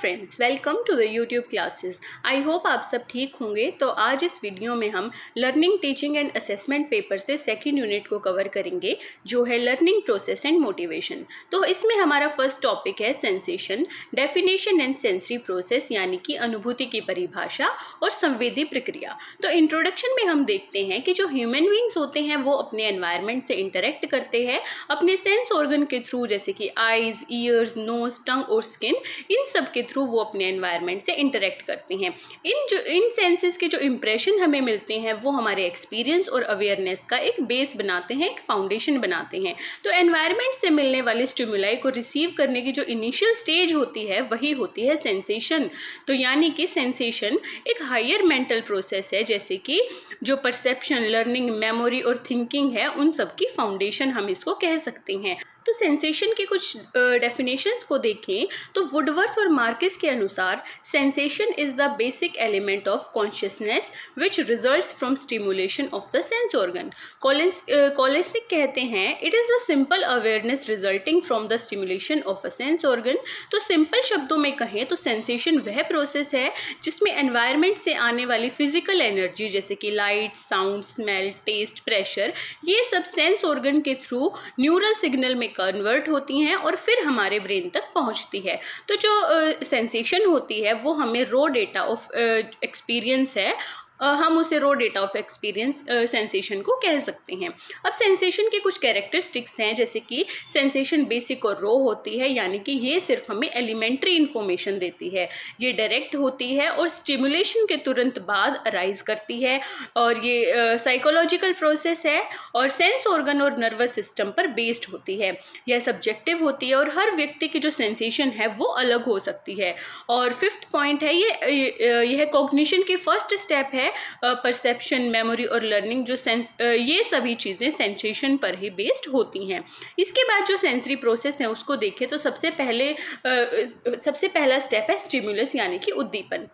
Friends, welcome to the YouTube classes. I hope आप सब ठीक होंगे। तो आज इस वीडियो में हम learning, teaching and assessment paper से सेकंड यूनिट को कवर करेंगे, जो है लर्निंग प्रोसेस एंड मोटिवेशन। तो इसमें हमारा फर्स्ट टॉपिक है sensation, definition and sensory process, यानी कि अनुभूति की परिभाषा और संवेदी प्रक्रिया। तो इंट्रोडक्शन में हम देखते हैं कि जो ह्यूमन बींग्स होते हैं वो अपने एनवायरनमेंट से इंटरेक्ट करते हैं अपने सेंस ऑर्गन के थ्रू, जैसे कि आईज, ईयर्स, नोज, टंग और स्किन। इन सब के थ्रू वो अपने एनवायरनमेंट से इंटरेक्ट करते हैं। इन सेंसेस के जो इंप्रेशन हमें मिलते हैं वो हमारे एक्सपीरियंस और अवेयरनेस का एक बेस बनाते हैं, एक फाउंडेशन बनाते हैं। तो एनवायरनमेंट से मिलने वाले स्टिमुलाई को रिसीव करने की जो इनिशियल स्टेज होती है वही होती है सेंसेशन। तो यानी कि सेंसेशन एक हायर मेंटल प्रोसेस है, जैसे कि जो परसेप्शन, लर्निंग, मेमोरी और थिंकिंग है, उन सब की फाउंडेशन हम इसको कह सकते हैं। तो सेंसेशन के कुछ डेफिनेशंस को देखें तो वुडवर्थ और मार्केस के अनुसार sensation is the basic element of consciousness which results from stimulation of the sense organ. Kolesnik कहते हैं it is a simple awareness resulting from the stimulation of a sense organ. तो simple शब्दों में कहें तो sensation वह process है जिसमें एनवायरनमेंट से आने वाली फिजिकल एनर्जी, जैसे कि light, sound, smell, taste, pressure, ये सब सेंस ऑर्गन के थ्रू न्यूरल सिग्नल में कन्वर्ट होती हैं और फिर हमारे ब्रेन तक पहुंचती है। तो जो सेंसेशन होती है वो हमें रॉ डेटा ऑफ एक्सपीरियंस है, हम उसे raw data of experience sensation को कह सकते हैं। अब सेंसेशन के कुछ कैरेक्टरिस्टिक्स हैं, जैसे कि सेंसेशन बेसिक और रॉ होती है, यानी कि ये सिर्फ हमें एलिमेंट्री इन्फॉर्मेशन देती है। ये डायरेक्ट होती है और स्टिमुलेशन के तुरंत बाद अराइज करती है, और ये साइकोलॉजिकल प्रोसेस है और सेंस ऑर्गन और नर्वस सिस्टम पर बेस्ड होती है। यह सब्जेक्टिव होती है और हर व्यक्ति की जो सेंसेशन है वो अलग हो सकती है। और फिफ्थ पॉइंट है यह कॉग्निशन की फर्स्ट स्टेप है। परसेप्शन, मेमोरी और लर्निंग, जो ये सभी चीज़ें सेंसेशन पर ही बेस्ड होती हैं। इसके बाद जो सेंसरी प्रोसेस है उसको देखें तो सबसे पहला स्टेप है स्टिमुलस, यानी कि उद्दीपन।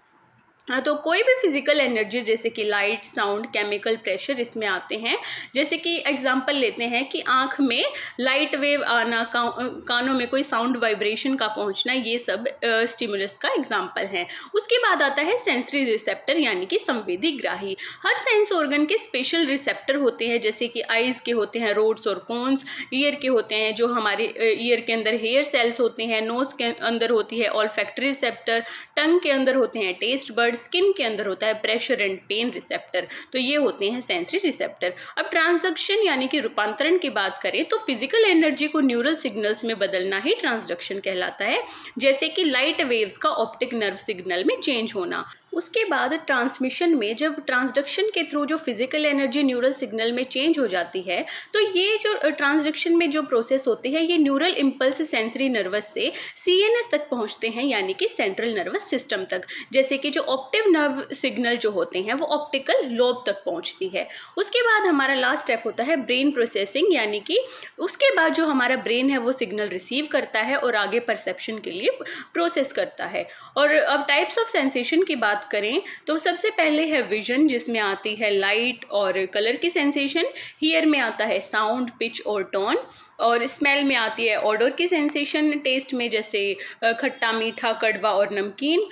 तो कोई भी फिजिकल एनर्जी, जैसे कि लाइट, साउंड, केमिकल, प्रेशर, इसमें आते हैं। जैसे कि एग्जांपल लेते हैं कि आँख में लाइट वेव आना, कानों में कोई साउंड वाइब्रेशन का पहुंचना, ये सब स्टिमुलस का एग्जांपल है। उसके बाद आता है सेंसरी रिसेप्टर, यानी कि संवेदी ग्राही। हर सेंस ऑर्गन के स्पेशल रिसेप्टर होते हैं, जैसे कि आइज़ के होते हैं रोड्स और कोन्स, ईयर के होते हैं जो हमारे ईयर के अंदर हेयर सेल्स होते हैं, नोज के अंदर होती है ऑल्फैक्टरी रिसेप्टर, टंग के अंदर होते हैं टेस्ट बर्ड, स्किन के अंदर होता है प्रेशर एंड पेन रिसेप्टर। तो ये होते हैं सेंसरी रिसेप्टर। अब ट्रांसडक्शन यानी कि रूपांतरण की बात करें तो फिजिकल एनर्जी को न्यूरल सिग्नल्स में बदलना ही ट्रांसडक्शन कहलाता है, जैसे कि लाइट वेव्स का ऑप्टिक नर्व सिग्नल में चेंज होना। उसके बाद ट्रांसमिशन में जब ट्रांसडक्शन के थ्रू जो फिजिकल एनर्जी न्यूरल सिग्नल में चेंज हो जाती है, तो ये जो ट्रांसडक्शन में जो प्रोसेस होती है ये न्यूरल इम्पल्स सेंसरी नर्वस से सीएनएस तक पहुंचते हैं, यानी कि सेंट्रल नर्वस सिस्टम तक। जैसे कि जो ऑप्टिव नर्व सिग्नल जो होते हैं वो ऑप्टिकल लोब तक पहुंचती है। उसके बाद हमारा लास्ट स्टेप होता है ब्रेन प्रोसेसिंग, यानी कि उसके बाद जो हमारा ब्रेन है वो सिग्नल रिसीव करता है और आगे परसेप्शन के लिए प्रोसेस करता है। और अब टाइप्स ऑफ सेंसेशन की बात करें तो सबसे पहले है विजन, जिसमें आती है लाइट और कलर की सेंसेशन। हियर में आता है साउंड, पिच और टोन। और स्मेल में आती है ऑडर की सेंसेशन। टेस्ट में जैसे खट्टा, मीठा, कड़वा और नमकीन।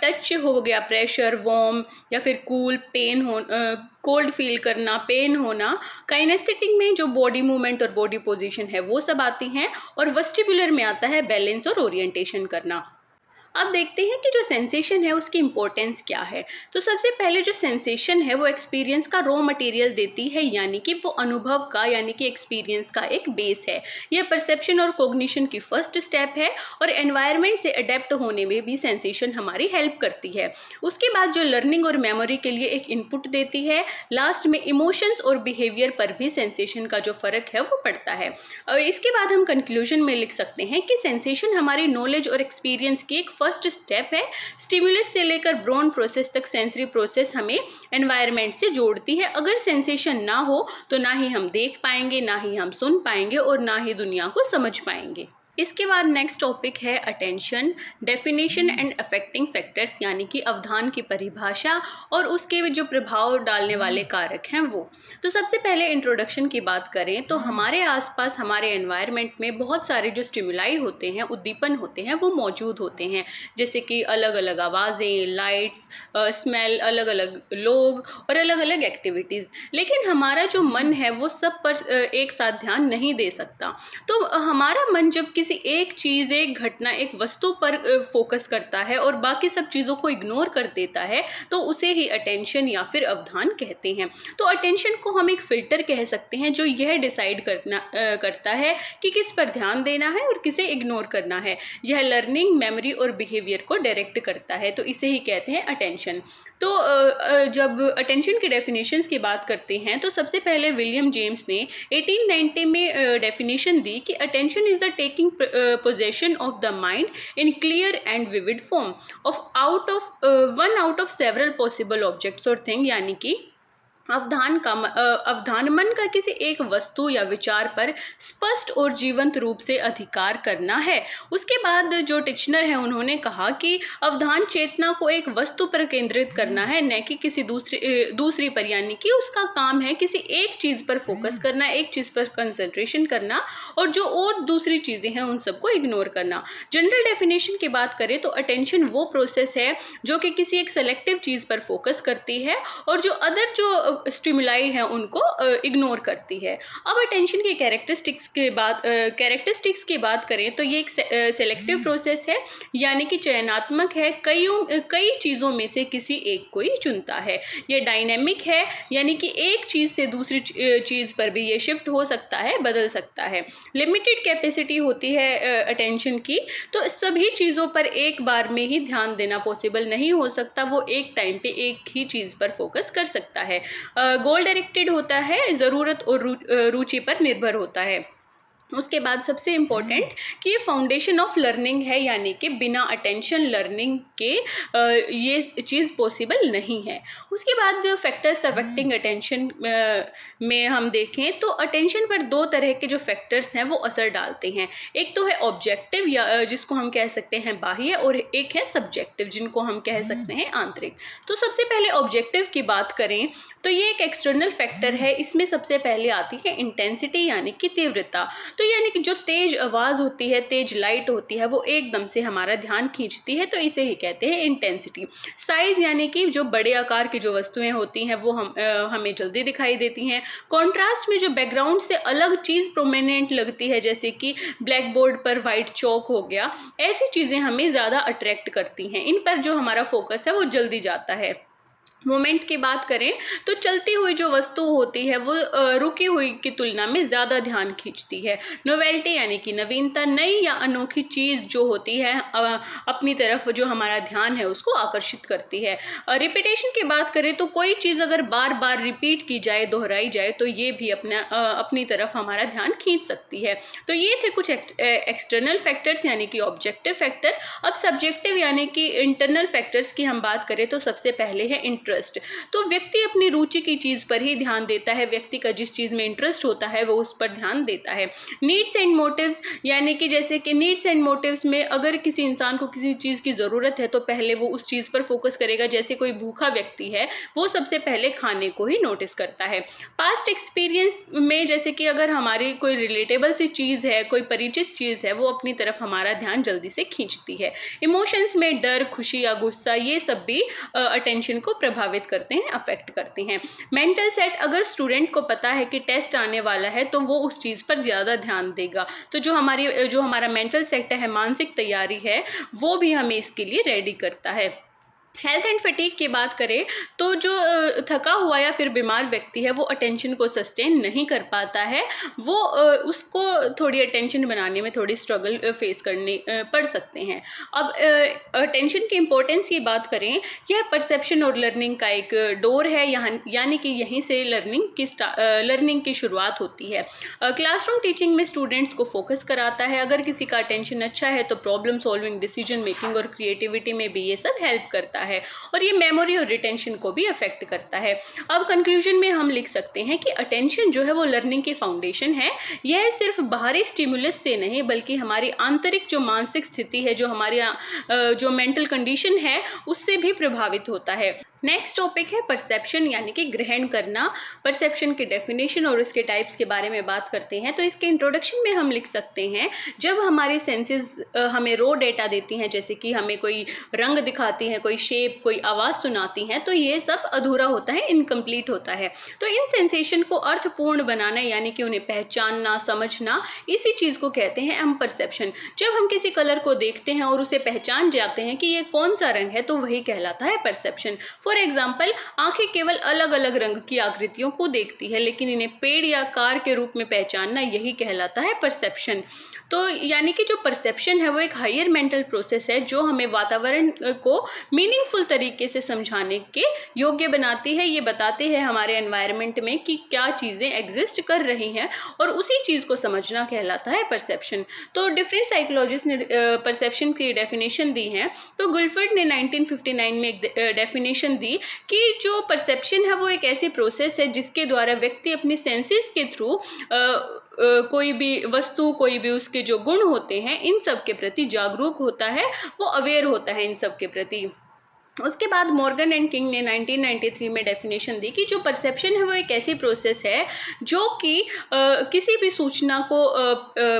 टच हो गया प्रेशर, वार्म या फिर कूल, पेन हो, कोल्ड फील करना, पेन होना। काइनेस्थेटिक में जो बॉडी मूवमेंट और बॉडी पोजीशन है वो सब आती हैं। और वेस्टिबुलर में आता है बैलेंस और ओरिएंटेशन करना। अब देखते हैं कि जो सेंसेशन है उसकी इंपॉर्टेंस क्या है। तो सबसे पहले जो सेंसेशन है वो एक्सपीरियंस का रॉ मटेरियल देती है, यानी कि वो अनुभव का, यानी कि एक्सपीरियंस का एक बेस है। यह परसेप्शन और कॉग्निशन की फर्स्ट स्टेप है और एनवायरनमेंट से अडेप्ट होने में भी सेंसेशन हमारी हेल्प करती है। उसके बाद जो लर्निंग और मेमोरी के लिए एक इनपुट देती है। लास्ट में इमोशंस और बिहेवियर पर भी सेंसेशन का जो फ़र्क है वो पड़ता है। इसके बाद हम कंक्लूजन में लिख सकते हैं कि सेंसेशन हमारी नॉलेज और एक्सपीरियंस की एक फर्स्ट स्टेप है। स्टिमुलस से लेकर ब्रोन प्रोसेस तक सेंसरी प्रोसेस हमें एनवायरनमेंट से जोड़ती है। अगर सेंसेशन ना हो तो ना ही हम देख पाएंगे, ना ही हम सुन पाएंगे और ना ही दुनिया को समझ पाएंगे। इसके बाद नेक्स्ट टॉपिक है attention, definition and affecting factors, यानी कि अवधान की परिभाषा और उसके जो प्रभाव डालने वाले कारक हैं वो। तो सबसे पहले इंट्रोडक्शन की बात करें तो हमारे आसपास हमारे एनवायरनमेंट में बहुत सारे जो स्टिमुलाई होते हैं, उद्दीपन होते हैं, वो मौजूद होते हैं, जैसे कि अलग अलग आवाज़ें, लाइट्स, स्मेल, अलग अलग लोग और अलग अलग एक्टिविटीज़। लेकिन हमारा जो मन है वो सब पर एक साथ ध्यान नहीं दे सकता। तो हमारा मन जब किसी एक चीज़, एक घटना, एक वस्तु पर फोकस करता है और बाकी सब चीज़ों को इग्नोर कर देता है तो उसे ही अटेंशन या फिर अवधान कहते हैं। तो अटेंशन को हम एक फ़िल्टर कह सकते हैं जो यह डिसाइड करता है कि किस पर ध्यान देना है और किसे इग्नोर करना है। यह लर्निंग, मेमोरी और बिहेवियर को डायरेक्ट करता है, तो इसे ही कहते हैं अटेंशन। तो जब अटेंशन के डेफिनेशंस की बात करते हैं तो सबसे पहले विलियम जेम्स ने 1890 में डेफिनेशन दी कि attention is the taking possession of the mind in clear and vivid form of one out of several possible objects और थिंग, यानी कि अवधान मन का किसी एक वस्तु या विचार पर स्पष्ट और जीवंत रूप से अधिकार करना है। उसके बाद जो टिचनर है उन्होंने कहा कि अवधान चेतना को एक वस्तु पर केंद्रित करना है, न कि किसी दूसरी पर, यानी कि उसका काम है किसी एक चीज़ पर फोकस करना, एक चीज़ पर कंसंट्रेशन करना और जो और दूसरी चीज़ें हैं उन सबको इग्नोर करना। जनरल डेफिनेशन की बात करें तो अटेंशन वो प्रोसेस है जो कि किसी एक सेलेक्टिव चीज़ पर फोकस करती है और जो अदर जो स्टिमुलाई हैं उनको इग्नोर करती है। अब अटेंशन की कैरेक्टरिस्टिक्स की बात करें तो ये एक सेलेक्टिव प्रोसेस है, यानी कि चयनात्मक है, कई चीज़ों में से किसी एक को ही चुनता है। ये डायनेमिक है, यानी कि एक चीज़ से दूसरी चीज़ पर भी ये शिफ्ट हो सकता है, बदल सकता है। लिमिटेड कैपेसिटी होती है अटेंशन की, तो सभी चीज़ों पर एक बार में ही ध्यान देना पॉसिबल नहीं हो सकता, वो एक टाइम पे एक ही चीज़ पर फोकस कर सकता है। गोल डायरेक्टेड होता है, ज़रूरत और रुचि पर निर्भर होता है। उसके बाद सबसे इम्पोर्टेंट कि ये फाउंडेशन ऑफ लर्निंग है, यानी कि बिना अटेंशन लर्निंग के ये चीज़ पॉसिबल नहीं है। उसके बाद जो फैक्टर्स अफेक्टिंग अटेंशन में हम देखें तो अटेंशन पर दो तरह के जो फैक्टर्स हैं वो असर डालते हैं। एक तो है ऑब्जेक्टिव, या जिसको हम कह सकते हैं बाह्य, और एक है सब्जेक्टिव, जिनको हम कह सकते हैं आंतरिक। तो सबसे पहले ऑब्जेक्टिव की बात करें तो ये एक एक्सटर्नल फैक्टर है। इसमें सबसे पहले आती है इंटेंसिटी, यानी कि तीव्रता। तो यानी कि जो तेज आवाज़ होती है, तेज लाइट होती है, वो एकदम से हमारा ध्यान खींचती है, तो इसे ही कहते हैं इंटेंसिटी। साइज़, यानी कि जो बड़े आकार की जो वस्तुएं होती हैं वो हमें जल्दी दिखाई देती हैं। कॉन्ट्रास्ट में जो बैकग्राउंड से अलग चीज़ प्रोमिनेंट लगती है, जैसे कि ब्लैक बोर्ड पर वाइट चौक हो गया, ऐसी चीज़ें हमें ज़्यादा अट्रैक्ट करती हैं। इन पर जो हमारा फोकस है वो जल्दी जाता है। मोमेंट की बात करें तो चलती हुई जो वस्तु होती है वो रुकी हुई की तुलना में ज़्यादा ध्यान खींचती है। नोवेल्टी, यानी कि नवीनता, नई या अनोखी चीज़ जो होती है अपनी तरफ जो हमारा ध्यान है उसको आकर्षित करती है। रिपीटेशन की बात करें तो कोई चीज़ अगर बार बार रिपीट की जाए, दोहराई जाए, तो ये भी अपनी तरफ हमारा ध्यान खींच सकती है। तो ये थे कुछ एक्सटर्नल फैक्टर्स, यानी कि ऑब्जेक्टिव फैक्टर। अब सब्जेक्टिव यानी कि इंटरनल फैक्टर्स की हम बात करें तो सबसे पहले है इंटरेस्ट। तो व्यक्ति अपनी रुचि की चीज़ पर ही ध्यान देता है, व्यक्ति का जिस चीज़ में इंटरेस्ट होता है वो उस पर ध्यान देता है। नीड्स एंड मोटिव्स, यानी कि जैसे कि नीड्स एंड मोटिव्स में अगर किसी इंसान को किसी चीज़ की ज़रूरत है तो पहले वो उस चीज़ पर फोकस करेगा। जैसे कोई भूखा व्यक्ति है वो सबसे पहले खाने को ही नोटिस करता है। पास्ट एक्सपीरियंस में जैसे कि अगर हमारी कोई रिलेटेबल सी चीज़ है, कोई परिचित चीज़ है, वो अपनी तरफ हमारा ध्यान जल्दी से खींचती है। इमोशंस में डर, खुशी या गुस्सा, ये सब भी अटेंशन को प्रभावित करते हैं, अफेक्ट करते हैं। मेंटल सेट, अगर स्टूडेंट को पता है कि टेस्ट आने वाला है तो वो उस चीज़ पर ज़्यादा ध्यान देगा। तो जो हमारा मेंटल सेट है, मानसिक तैयारी है, वो भी हमें इसके लिए रेडी करता है। हेल्थ एंड फटीग की बात करें तो जो थका हुआ या फिर बीमार व्यक्ति है वो अटेंशन को सस्टेन नहीं कर पाता है, वो उसको थोड़ी अटेंशन बनाने में थोड़ी स्ट्रगल फेस करने पड़ सकते हैं। अब अटेंशन की इम्पोर्टेंस की बात करें, यह परसेप्शन और लर्निंग का एक डोर है, यानी कि यहीं से लर्निंग की शुरुआत होती है। क्लासरूम टीचिंग में स्टूडेंट्स को फोकस कराता है। अगर किसी का अटेंशन अच्छा है तो प्रॉब्लम सॉल्विंग, डिसीजन मेकिंग और क्रिएटिविटी में भी ये सब हेल्प करता है। है और ये मेमोरी और रिटेंशन को भी अफेक्ट करता है। अब कंक्लूजन में हम लिख सकते हैं कि अटेंशन जो है वो लर्निंग की फाउंडेशन है। यह सिर्फ बाहरी स्टिमुलस से नहीं बल्कि हमारी आंतरिक जो मानसिक स्थिति है, जो हमारी जो मेंटल कंडीशन है, उससे भी प्रभावित होता है। नेक्स्ट टॉपिक है परसेप्शन यानी कि ग्रहण करना। परसेप्शन की डेफिनेशन और उसके टाइप्स के बारे में बात करते हैं। तो इसके इंट्रोडक्शन में हम लिख सकते हैं, जब हमारी सेंसेस हमें रॉ डेटा देती हैं, जैसे कि हमें कोई रंग दिखाती है, कोई शेप, कोई आवाज़ सुनाती हैं, तो ये सब अधूरा होता है, इनकम्प्लीट होता है। तो इन सेंसेशन को अर्थपूर्ण बनाना यानी कि उन्हें पहचानना, समझना, इसी चीज़ को कहते हैं हम परसेप्शन। जब हम किसी कलर को देखते हैं और उसे पहचान जाते हैं कि ये कौन सा रंग है, तो वही कहलाता है परसेप्शन। फॉर एग्जाम्पल, आंखें केवल अलग अलग रंग की आकृतियों को देखती है, लेकिन इन्हें पेड़ या कार के रूप में पहचानना, यही कहलाता है परसेप्शन। तो यानी कि जो परसेप्शन है वो एक हायर मेंटल प्रोसेस है जो हमें वातावरण को मीनिंगफुल तरीके से समझाने के योग्य बनाती है। ये बताते हैं हमारे एनवायरनमेंट में कि क्या चीज़ें एग्जिस्ट कर रही हैं और उसी चीज़ को समझना कहलाता है परसेप्शन। तो डिफरेंट साइकोलॉजिस्ट ने परसेप्शन की डेफिनेशन दी है। तो गुल्फर्ड ने 1959 में एक डेफिनेशन दी कि जो परसेप्शन है वो एक ऐसी प्रोसेस है जिसके द्वारा व्यक्ति अपने सेंसेस के थ्रू कोई भी वस्तु, कोई भी उसके जो गुण होते हैं, इन सब के प्रति जागरूक होता है, वो अवेयर होता है इन सब के प्रति। उसके बाद मॉर्गन एंड किंग ने 1993 में डेफिनेशन दी कि जो परसेप्शन है वो एक ऐसी प्रोसेस है जो कि किसी भी सूचना को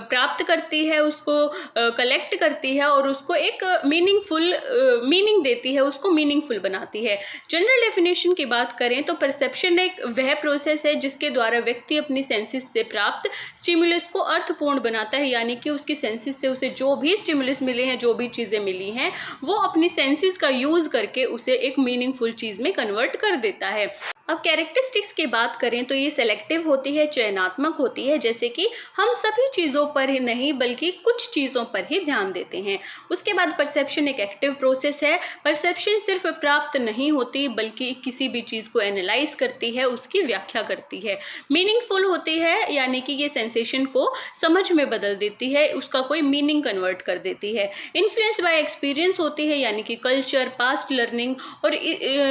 प्राप्त करती है, उसको कलेक्ट करती है और उसको एक मीनिंग देती है, उसको मीनिंगफुल बनाती है। जनरल डेफिनेशन की बात करें तो परसेप्शन एक वह प्रोसेस है जिसके द्वारा व्यक्ति अपनी सेंसेस से प्राप्त स्टिमुलस को अर्थपूर्ण बनाता है, यानी कि उसकी सेंसेस से उसे जो भी स्टिमुलस मिले हैं, जो भी चीज़ें मिली हैं, वो अपनी सेंसेस का यूज़ करके उसे एक मीनिंगफुल चीज़ में कन्वर्ट कर देता है। अब कैरेक्टरिस्टिक्स की बात करें तो ये सेलेक्टिव होती है, चयनात्मक होती है, जैसे कि हम सभी चीज़ों पर ही नहीं बल्कि कुछ चीज़ों पर ही ध्यान देते हैं। उसके बाद परसेप्शन एक एक्टिव प्रोसेस है। परसेप्शन सिर्फ प्राप्त नहीं होती बल्कि किसी भी चीज़ को एनालाइज करती है, उसकी व्याख्या करती है। मीनिंगफुल होती है यानी कि ये सेंसेशन को समझ में बदल देती है, उसका कोई मीनिंग कन्वर्ट कर देती है। इन्फ्लुएंस बाय एक्सपीरियंस होती है यानी कि कल्चर, पास्ट लर्निंग और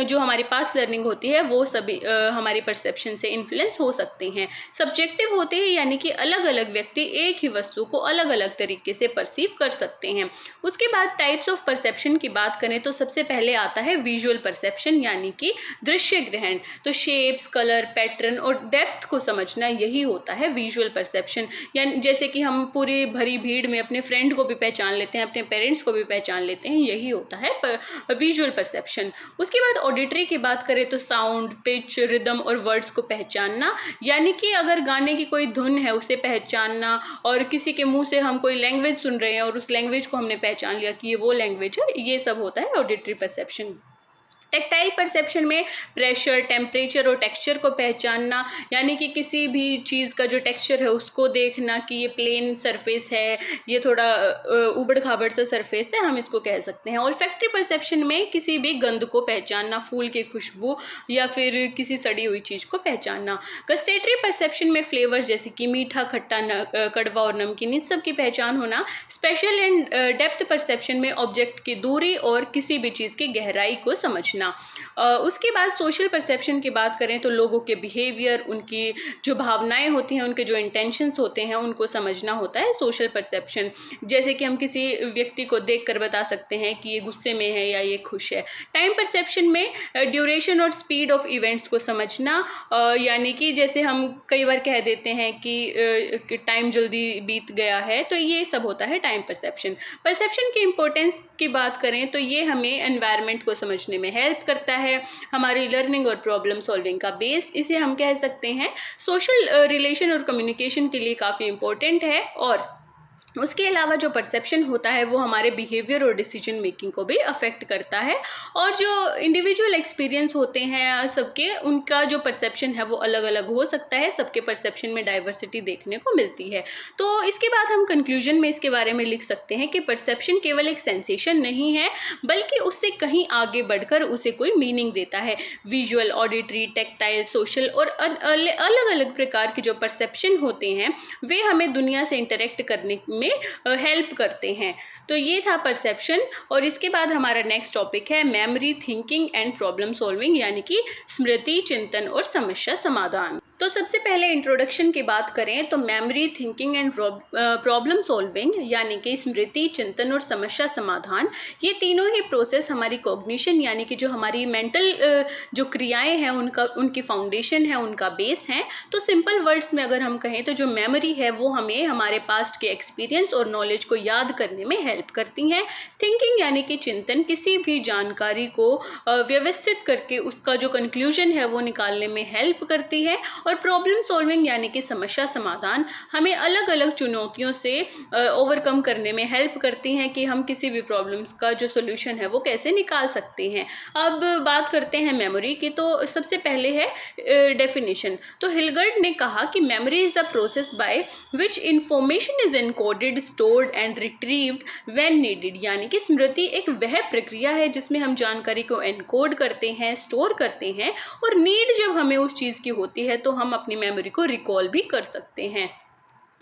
जो हमारी पास्ट लर्निंग होती है वो सब हमारी परसेप्शन से इन्फ्लुएंस हो सकते हैं। सब्जेक्टिव होते हैं यानी कि अलग अलग व्यक्ति एक ही वस्तु को अलग अलग तरीके से परसीव कर सकते हैं। उसके बाद टाइप्स ऑफ परसेप्शन की बात करें तो सबसे पहले आता है विजुअल परसेप्शन यानी कि दृश्य ग्रहण। तो शेप्स, कलर, पैटर्न और डेप्थ को समझना, यही होता है विजुअल परसेप्शन। यानी जैसे कि हम पूरी भरी भीड़ में अपने फ्रेंड को भी पहचान लेते हैं, अपने पेरेंट्स को भी पहचान लेते हैं, यही होता है विजुअल परसेप्शन। उसके बाद ऑडिटरी की बात करें तो साउंड, पिच, रिदम और वर्ड्स को पहचानना, यानी कि अगर गाने की कोई धुन है उसे पहचानना, और किसी के मुंह से हम कोई लैंग्वेज सुन रहे हैं और उस लैंग्वेज को हमने पहचान लिया कि ये वो लैंग्वेज है, ये सब होता है ऑडिटरी परसेप्शन। टेक्टाइल परसेप्शन में प्रेशर, टेम्परेचर और टेक्सचर को पहचानना, यानी कि किसी भी चीज़ का जो टेक्सचर है उसको देखना कि ये प्लेन सरफेस है, ये थोड़ा उबड़ खाबड़ सा सरफेस है, हम इसको कह सकते हैं। ऑल्फैक्टरी परसेप्शन में किसी भी गंध को पहचानना, फूल की खुशबू या फिर किसी सड़ी हुई चीज़ को पहचानना। गस्टेटरी परसेप्शन में फ्लेवर जैसे कि मीठा, खट्टा, कड़वा और नमकीन, इन सब की पहचान होना। स्पेशल एंड डेप्थ परसेप्शन में ऑब्जेक्ट की दूरी और किसी भी चीज़ की गहराई को समझना। उसके बाद सोशल परसेप्शन की बात करें तो लोगों के बिहेवियर, उनकी जो भावनाएं होती हैं, उनके जो इंटेंशंस होते हैं, उनको समझना होता है सोशल परसेप्शन। जैसे कि हम किसी व्यक्ति को देखकर बता सकते हैं कि ये गुस्से में है या ये खुश है। टाइम परसेप्शन में ड्यूरेशन और स्पीड ऑफ इवेंट्स को समझना, यानी कि जैसे हम कई बार कह देते हैं कि टाइम जल्दी बीत गया है, तो ये सब होता है टाइम परसेप्शन। परसेप्शन की इंपॉर्टेंस की बात करें तो ये हमें एनवायरनमेंट को समझने में हेल्प करता है, हमारी लर्निंग और प्रॉब्लम सॉल्विंग का बेस इसे हम कह सकते हैं। सोशल रिलेशन और कम्युनिकेशन के लिए काफ़ी इम्पोर्टेंट है। और उसके अलावा जो परसेप्शन होता है वो हमारे बिहेवियर और डिसीजन मेकिंग को भी अफेक्ट करता है। और जो इंडिविजुअल एक्सपीरियंस होते हैं सबके, उनका जो परसेप्शन है वो अलग अलग हो सकता है, सबके परसेप्शन में डाइवर्सिटी देखने को मिलती है। तो इसके बाद हम कंक्लूजन में इसके बारे में लिख सकते हैं कि परसेप्शन केवल एक सेंसेशन नहीं है बल्कि उससे कहीं आगे बढ़कर उसे कोई मीनिंग देता है। विजुअल, ऑडिटरी, टेक्टाइल, सोशल और अलग अलग प्रकार के जो परसेप्शन होते हैं वे हमें दुनिया से इंटरेक्ट करने में में हेल्प करते हैं। तो ये था परसेप्शन। और इसके बाद हमारा नेक्स्ट टॉपिक है memory, thinking and problem solving, यानी कि स्मृति, चिंतन और समस्या समाधान। तो सबसे पहले इंट्रोडक्शन की बात करें तो memory, thinking and problem solving यानी कि स्मृति, चिंतन और समस्या समाधान, ये तीनों ही प्रोसेस हमारी कॉग्निशन यानी कि जो हमारी मेंटल जो क्रियाएं हैं उनकी फाउंडेशन है, उनका बेस है। तो सिंपल वर्ड्स में अगर हम कहें तो जो मेमोरी है वो हमें हमारे पास्ट के एक्सपीरियंस और नॉलेज को याद करने में हेल्प करती हैं। थिंकिंग यानी कि चिंतन, किसी भी जानकारी को व्यवस्थित करके उसका जो कंक्लूजन है वो निकालने में हेल्प करती है। और प्रॉब्लम सॉल्विंग यानी कि समस्या समाधान, हमें अलग अलग चुनौतियों से ओवरकम करने में हेल्प करती हैं कि हम किसी भी प्रॉब्लम्स का जो सोल्यूशन है वो कैसे निकाल सकते हैं। अब बात करते हैं मेमोरी की। तो सबसे पहले है डेफिनेशन। तो हिलगर्ड ने कहा कि memory is the process by which information is encoded, stored and retrieved when needed, यानी कि स्मृति एक वह प्रक्रिया है जिसमें हम जानकारी को एनकोड करते हैं, स्टोर करते हैं, और नीड जब हमें उस चीज़ की होती है तो हम अपनी मेमोरी को रिकॉल भी कर सकते हैं।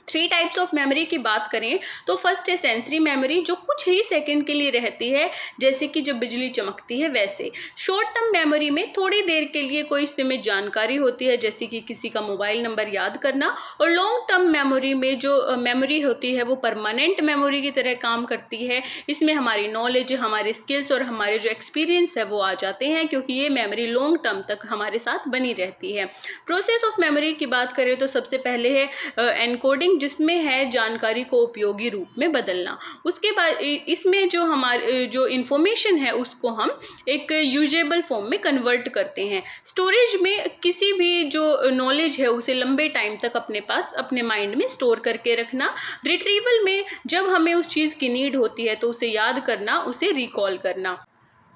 3 टाइप्स ऑफ मेमोरी की बात करें तो फर्स्ट है सेंसरी मेमोरी, जो कुछ ही सेकंड के लिए रहती है, जैसे कि जब बिजली चमकती है वैसे। शॉर्ट टर्म मेमोरी में थोड़ी देर के लिए कोई सीमित जानकारी होती है, जैसे कि किसी का मोबाइल नंबर याद करना। और लॉन्ग टर्म मेमोरी में जो मेमोरी होती है वो परमानेंट मेमोरी की तरह काम करती है। इसमें हमारी नॉलेज, हमारे स्किल्स और हमारे जो एक्सपीरियंस है वो आ जाते हैं, क्योंकि ये मेमोरी लॉन्ग टर्म तक हमारे साथ बनी रहती है। प्रोसेस ऑफ मेमोरी की बात करें तो सबसे पहले है एनकोडिंग, जिसमें है जानकारी को उपयोगी रूप में बदलना। उसके बाद इसमें जो हमारे जो इंफॉर्मेशन है उसको हम एक यूजेबल फॉर्म में कन्वर्ट करते हैं। स्टोरेज में किसी भी जो नॉलेज है उसे लंबे टाइम तक अपने पास अपने माइंड में स्टोर करके रखना। रिट्रीवल में जब हमें उस चीज़ की नीड होती है तो उसे याद करना, उसे रिकॉल करना।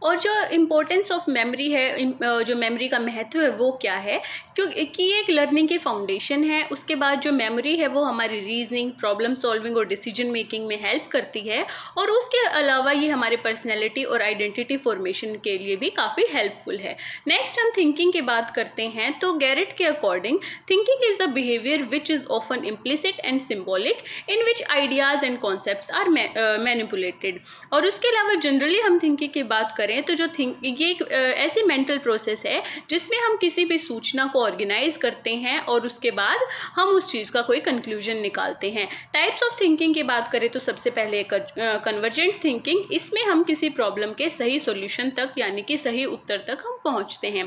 और जो इम्पोर्टेंस ऑफ मेमोरी है, जो मेमोरी का महत्व है वो क्या है, क्योंकि ये एक लर्निंग की फाउंडेशन है। उसके बाद जो मेमोरी है वो हमारी रीजनिंग, प्रॉब्लम सॉल्विंग और डिसीजन मेकिंग में हेल्प करती है। और उसके अलावा ये हमारे पर्सनैलिटी और आइडेंटिटी फॉर्मेशन के लिए भी काफ़ी हेल्पफुल है। नेक्स्ट हम थिंकिंग की बात करते हैं। तो गैरेट के according thinking is the behaviour which is often implicit and symbolic in which ideas and concepts are manipulated. और उसके अलावा जनरली हम थिंकिंग की बात करें तो जो ये एक ऐसी मेंटल प्रोसेस है जिसमें हम किसी भी सूचना को ऑर्गेनाइज करते हैं और उसके बाद हम उस चीज़ का कोई कंक्लूजन निकालते हैं। टाइप्स ऑफ थिंकिंग की बात करें तो सबसे पहले कन्वर्जेंट थिंकिंग, इसमें हम किसी प्रॉब्लम के सही सॉल्यूशन तक यानी कि सही उत्तर तक हम पहुंचते हैं।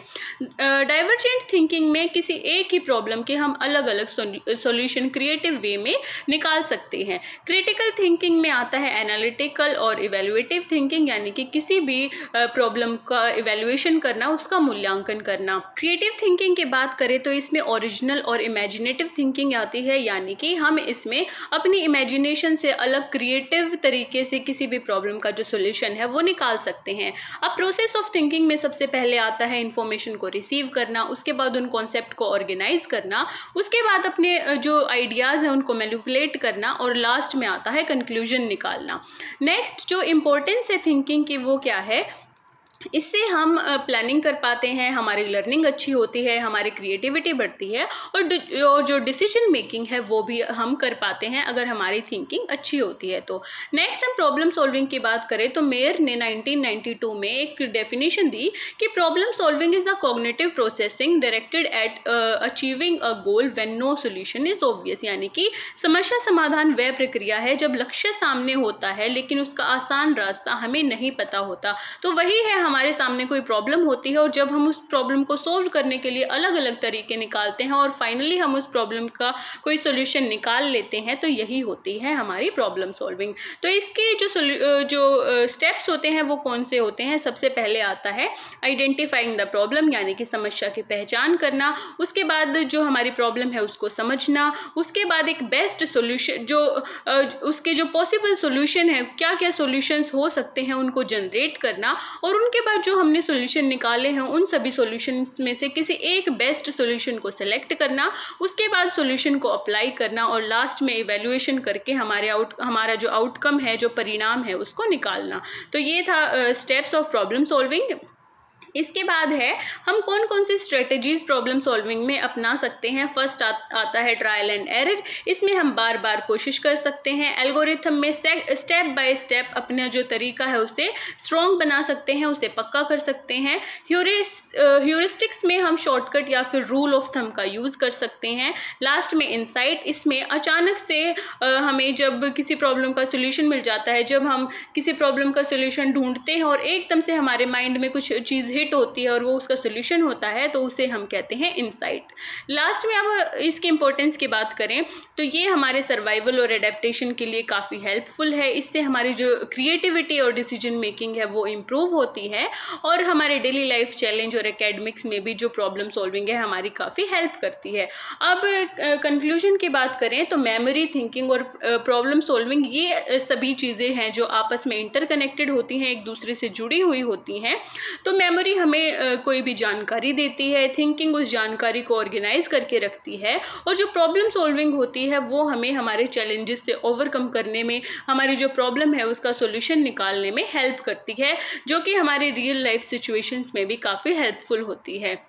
डाइवर्जेंट थिंकिंग में किसी एक ही प्रॉब्लम के हम अलग अलग सॉल्यूशन क्रिएटिव वे में निकाल सकते हैं। क्रिटिकल थिंकिंग में आता है एनालिटिकल और इवेल्युएटिव थिंकिंग, यानी कि किसी भी प्रॉब्लम का इवैल्यूएशन करना, उसका मूल्यांकन करना। क्रिएटिव थिंकिंग की बात करें तो इसमें ओरिजिनल और इमेजिनेटिव थिंकिंग आती है, यानी कि हम इसमें अपनी इमेजिनेशन से अलग क्रिएटिव तरीके से किसी भी प्रॉब्लम का जो सॉल्यूशन है वो निकाल सकते हैं। अब प्रोसेस ऑफ थिंकिंग में सबसे पहले आता है इन्फॉर्मेशन को रिसीव करना, उसके बाद उन कॉन्सेप्ट को ऑर्गेनाइज करना, उसके बाद अपने जो आइडियाज़ हैं उनको मैनिपुलेट करना, और लास्ट में आता है कंक्लूजन निकालना। नेक्स्ट जो इम्पोर्टेंस है थिंकिंग की वो क्या है, इससे हम प्लानिंग कर पाते हैं, हमारी लर्निंग अच्छी होती है, हमारी क्रिएटिविटी बढ़ती है, और जो डिसीजन मेकिंग है वो भी हम कर पाते हैं अगर हमारी थिंकिंग अच्छी होती है तो। नेक्स्ट हम प्रॉब्लम सॉल्विंग की बात करें तो मेयर ने 1992 में एक डेफिनेशन दी कि problem solving is a cognitive processing directed at achieving a goal when no solution is obvious, यानी कि समस्या समाधान वह प्रक्रिया है जब लक्ष्य सामने होता है लेकिन उसका आसान रास्ता हमें नहीं पता होता। तो वही है, हमारे सामने कोई प्रॉब्लम होती है और जब हम उस प्रॉब्लम को सोल्व करने के लिए अलग अलग तरीके निकालते हैं और फाइनली हम उस प्रॉब्लम का कोई सोल्यूशन निकाल लेते हैं, तो यही होती है हमारी प्रॉब्लम सॉल्विंग। तो इसके जो स्टेप्स होते हैं वो कौन से होते हैं, सबसे पहले आता है आइडेंटिफाइंग द प्रॉब्लम, यानी कि समस्या की पहचान करना। उसके बाद जो हमारी प्रॉब्लम है उसको समझना। उसके बाद एक बेस्ट सोल्यूशन, जो उसके जो पॉसिबल सोल्यूशन है, क्या क्या सोल्यूशंस हो सकते हैं, उनको जनरेट करना। और उनके बाद जो हमने सॉल्यूशन निकाले हैं उन सभी सॉल्यूशंस में से किसी एक बेस्ट सॉल्यूशन को सिलेक्ट करना, उसके बाद सॉल्यूशन को अप्लाई करना, और लास्ट में इवैल्यूएशन करके हमारा जो आउटकम है, जो परिणाम है, उसको निकालना। तो ये था स्टेप्स ऑफ प्रॉब्लम सॉल्विंग। इसके बाद है हम कौन कौन सी स्ट्रेटजीज प्रॉब्लम सॉल्विंग में अपना सकते हैं। फर्स्ट आता है ट्रायल एंड एरर। इसमें हम बार बार कोशिश कर सकते हैं। एल्गोरिथम में स्टेप बाय स्टेप अपना जो तरीका है उसे स्ट्रॉन्ग बना सकते हैं, उसे पक्का कर सकते हैं। ह्यूरिस्टिक्स में हम शॉर्टकट या फिर रूल ऑफ थंब का यूज़ कर सकते हैं। लास्ट में इनसाइट। इसमें अचानक से हमें जब किसी प्रॉब्लम का सोल्यूशन मिल जाता है, जब हम किसी प्रॉब्लम का सोल्यूशन ढूंढते हैं और एकदम से हमारे माइंड में कुछ चीज़ हिट होती है और वो उसका सोल्यूशन होता है, तो उसे हम कहते हैं इनसाइट। लास्ट में अब इसकी इंपॉर्टेंस की बात करें तो ये हमारे सर्वाइवल और एडेप्टेशन के लिए काफ़ी हेल्पफुल है। इससे हमारी जो क्रिएटिविटी और डिसीजन मेकिंग है वो इम्प्रूव होती है और हमारे डेली लाइफ चैलेंज और एकेडमिक्स में भी जो प्रॉब्लम सॉल्विंग है हमारी काफ़ी हेल्प करती है। अब कंक्लूजन की बात करें तो मेमोरी, थिंकिंग और प्रॉब्लम सॉल्विंग ये सभी चीज़ें हैं जो आपस में इंटरकनेक्टेड होती हैं, एक दूसरे से जुड़ी हुई होती हैं। तो मेमोरी हमें कोई भी जानकारी देती है, थिंकिंग उस जानकारी को ऑर्गेनाइज करके रखती है और जो प्रॉब्लम सॉल्विंग होती है वो हमें हमारे चैलेंजेस से ओवरकम करने में, हमारी जो प्रॉब्लम है उसका सॉल्यूशन निकालने में हेल्प करती है, जो कि हमारे रियल लाइफ सिचुएशंस में भी काफ़ी हेल्पफुल होती है।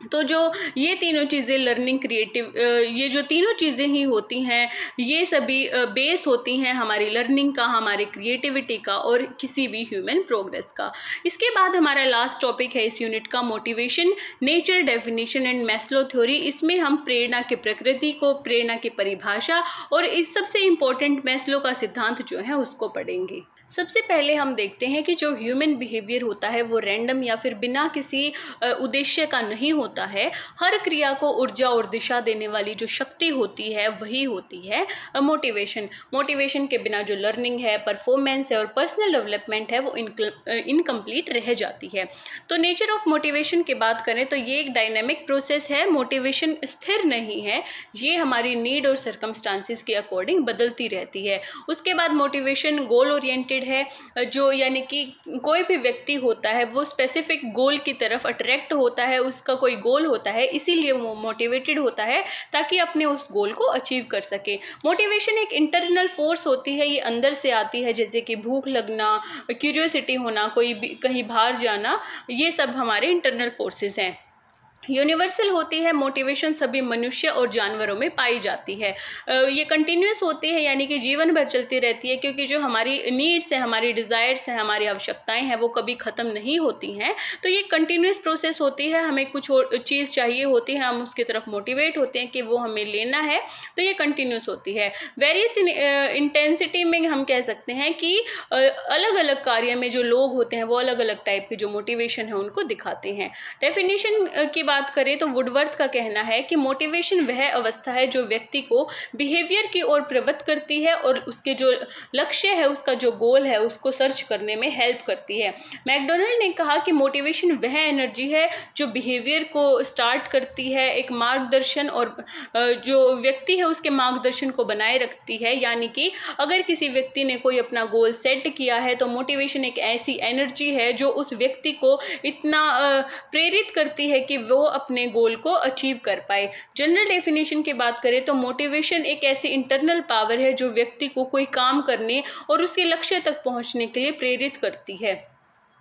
तो जो ये तीनों चीज़ें लर्निंग, क्रिएटिव, ये जो तीनों चीज़ें ही होती हैं ये सभी बेस होती हैं हमारी लर्निंग का, हमारे क्रिएटिविटी का और किसी भी ह्यूमन प्रोग्रेस का। इसके बाद हमारा लास्ट टॉपिक है इस यूनिट का motivation, nature, definition and Maslow theory. इसमें हम प्रेरणा की प्रकृति को, प्रेरणा की परिभाषा और इस सबसे इम्पोर्टेंट मैस्लो का सिद्धांत जो है उसको पढ़ेंगे। सबसे पहले हम देखते हैं कि जो ह्यूमन बिहेवियर होता है वो रैंडम या फिर बिना किसी उद्देश्य का नहीं होता है। हर क्रिया को ऊर्जा और दिशा देने वाली जो शक्ति होती है वही होती है मोटिवेशन। मोटिवेशन के बिना जो लर्निंग है, परफॉर्मेंस है और पर्सनल डेवलपमेंट है वो इनकम्प्लीट रह जाती है। तो नेचर ऑफ मोटिवेशन की बात करें तो ये एक डायनेमिक प्रोसेस है। मोटिवेशन स्थिर नहीं है, ये हमारी नीड और सर्कमस्टांसिस के अकॉर्डिंग बदलती रहती है। उसके बाद मोटिवेशन गोल ओरिएंटेड है, जो यानी कि कोई भी व्यक्ति होता है वो स्पेसिफिक गोल की तरफ अट्रैक्ट होता है, उसका कोई गोल होता है, इसीलिए वो मोटिवेटेड होता है ताकि अपने उस गोल को अचीव कर सके। मोटिवेशन एक इंटरनल फोर्स होती है, ये अंदर से आती है, जैसे कि भूख लगना, क्यूरियोसिटी होना, कोई भी कहीं बाहर जाना, ये सब हमारे इंटरनल फोर्सेस हैं। यूनिवर्सल होती है मोटिवेशन, सभी मनुष्य और जानवरों में पाई जाती है। ये कंटिन्यूस होती है, यानी कि जीवन भर चलती रहती है, क्योंकि जो हमारी नीड्स है, हमारी डिज़ायर्स हैं, हमारी आवश्यकताएं हैं वो कभी ख़त्म नहीं होती हैं। तो ये कंटिन्यूस प्रोसेस होती है, हमें कुछ और चीज़ चाहिए होती है, हम उसकी तरफ मोटिवेट होते हैं कि वो हमें लेना है, तो ये कंटिन्यूस होती है। वेरियस इंटेंसिटी में हम कह सकते हैं कि अलग अलग कार्य में जो लोग होते हैं वो अलग अलग टाइप के जो मोटिवेशन है उनको दिखाते हैं। डेफिनेशन की बात करें तो वुडवर्थ का कहना है कि मोटिवेशन वह अवस्था है जो व्यक्ति को बिहेवियर की ओर प्रवृत्त करती है और उसके जो लक्ष्य है, उसका जो गोल है, उसको सर्च करने में हेल्प करती है। मैकडोनाल्ड ने कहा कि मोटिवेशन वह एनर्जी है जो बिहेवियर को स्टार्ट करती है, एक मार्गदर्शन और जो व्यक्ति है उसके मार्गदर्शन को बनाए रखती है। यानी कि अगर किसी व्यक्ति ने कोई अपना गोल सेट किया है तो मोटिवेशन एक ऐसी एनर्जी है जो उस व्यक्ति को इतना प्रेरित करती है कि वो अपने गोल को अचीव कर पाए। जनरल डेफिनेशन की बात करें तो मोटिवेशन एक ऐसी इंटरनल पावर है जो व्यक्ति को कोई काम करने और उसके लक्ष्य तक पहुंचने के लिए प्रेरित करती है।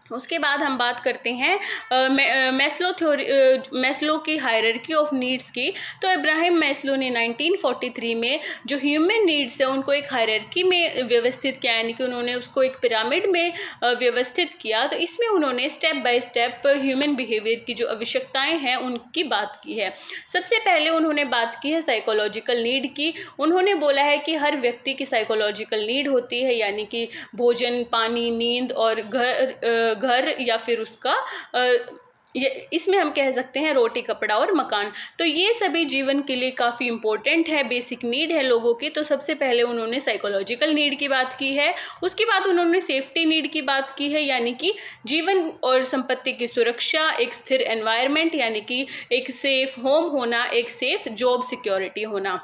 उसके बाद हम बात करते हैं मैस्लो की हायरार्की ऑफ नीड्स की। तो इब्राहिम मैस्लो ने 1943 में जो ह्यूमन नीड्स है उनको एक हायरार्की में व्यवस्थित किया, यानी कि उन्होंने उसको एक पिरामिड में व्यवस्थित किया। तो इसमें उन्होंने step by step human behaviour की जो आवश्यकताएं हैं उनकी बात की है। सबसे पहले उन्होंने बात की है साइकोलॉजिकल नीड की। उन्होंने बोला है कि हर व्यक्ति की साइकोलॉजिकल नीड होती है, यानी कि भोजन, पानी, नींद और घर या फिर उसका इसमें हम कह सकते हैं रोटी, कपड़ा और मकान। तो ये सभी जीवन के लिए काफ़ी इम्पोर्टेंट है, बेसिक नीड है लोगों की। तो सबसे पहले उन्होंने साइकोलॉजिकल नीड की बात की है। उसके बाद उन्होंने सेफ्टी नीड की बात की है, यानी कि जीवन और संपत्ति की सुरक्षा, एक स्थिर एनवायरनमेंट यानी कि एक सेफ होम होना, एक सेफ जॉब सिक्योरिटी होना।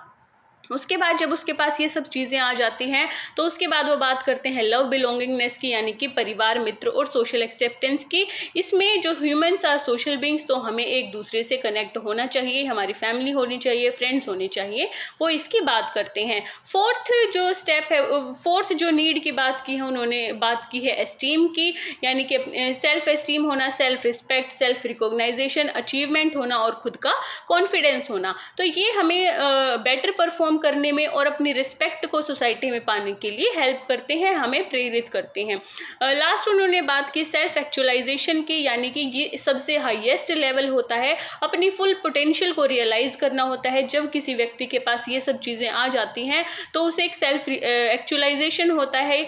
उसके बाद जब उसके पास ये सब चीज़ें आ जाती हैं तो उसके बाद वो बात करते हैं लव बिलोंगिंगनेस की, यानी कि परिवार, मित्र और सोशल एक्सेप्टेंस की। इसमें जो ह्यूमंस आर सोशल बींग्स, तो हमें एक दूसरे से कनेक्ट होना चाहिए, हमारी फैमिली होनी चाहिए, फ्रेंड्स होने चाहिए, वो इसकी बात करते हैं। फोर्थ जो स्टेप है, फोर्थ जो नीड की बात की है उन्होंने, बात की है एस्टीम की, यानी कि सेल्फ एस्टीम होना, self respect, self recognization, achievement होना और खुद का कॉन्फिडेंस होना। तो ये हमें बेटर परफॉर्म करने में और अपनी रिस्पेक्ट को सोसाइटी में पाने के लिए हेल्प करते हैं, हमें प्रेरित करते हैं। लास्ट उन्होंने बात की सेल्फ एक्चुअलाइजेशन की, यानी कि ये सबसे हाईएस्ट लेवल होता है, अपनी फुल पोटेंशियल को रियलाइज करना होता है। जब किसी व्यक्ति के पास ये सब चीज़ें आ जाती हैं तो उसे एक सेल्फ एक्चुअलाइजेशन होता है।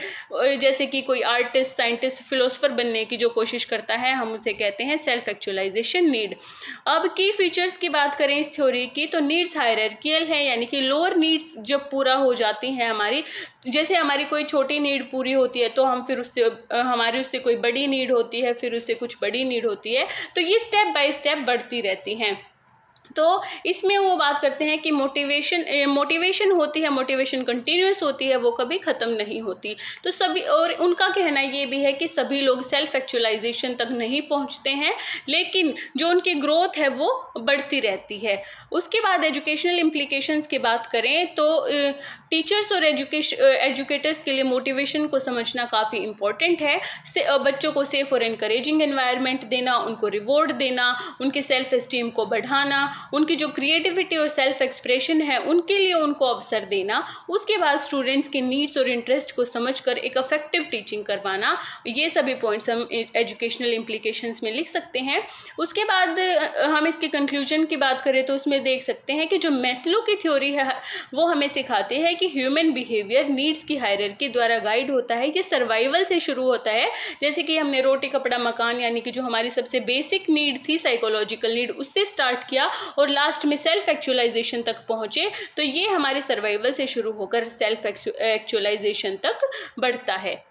जैसे कि कोई आर्टिस्ट, साइंटिस्ट, फिलोसफर बनने की जो कोशिश करता है, हम उसे कहते हैं सेल्फ एक्चुअलाइजेशन नीड। अब की फीचर्स की बात करें इस थ्योरी की, तो नीड्स हायरार्कियल है, यानी कि लोअर नीड्स जब पूरा हो जाती हैं हमारी, जैसे हमारी कोई छोटी नीड पूरी होती है तो हम फिर उससे हमारी उससे कोई बड़ी नीड होती है, फिर उससे कुछ बड़ी नीड होती है, तो ये स्टेप बाय स्टेप बढ़ती रहती हैं। तो इसमें वो बात करते हैं कि मोटिवेशन होती है, मोटिवेशन कंटिन्यूस होती है, वो कभी ख़त्म नहीं होती। तो सभी, और उनका कहना ये भी है कि सभी लोग सेल्फ एक्चुअलाइजेशन तक नहीं पहुंचते हैं, लेकिन जो उनकी ग्रोथ है वो बढ़ती रहती है। उसके बाद एजुकेशनल इम्प्लीकेशंस की बात करें तो टीचर्स और एजुकेटर्स के लिए मोटिवेशन को समझना काफ़ी इम्पॉर्टेंट है। बच्चों को सेफ और इनकरेजिंग एनवायरनमेंट देना, उनको रिवॉर्ड देना, उनके सेल्फ एस्टीम को बढ़ाना, उनकी जो क्रिएटिविटी और सेल्फ एक्सप्रेशन है उनके लिए उनको अवसर देना। उसके बाद स्टूडेंट्स के नीड्स और इंटरेस्ट को समझकर एक इफेक्टिव टीचिंग करवाना। ये सभी पॉइंट्स हम एजुकेशनल इम्प्लीकेशंस में लिख सकते हैं। उसके बाद हम इसके कंक्लूजन की बात करें तो उसमें देख सकते हैं कि जो मैस्लो की थ्योरी है वो हमें सिखाती है कि ह्यूमन बिहेवियर नीड्स की हायरार्की द्वारा गाइड होता है। ये सर्वाइवल से शुरू होता है, जैसे कि हमने रोटी, कपड़ा, मकान, यानी कि जो हमारी सबसे बेसिक नीड थी, साइकोलॉजिकल नीड, उससे स्टार्ट किया और लास्ट में सेल्फ एक्चुअलाइजेशन तक पहुंचे। तो ये हमारे सर्वाइवल से शुरू होकर सेल्फ एक्चुअलाइजेशन तक बढ़ता है।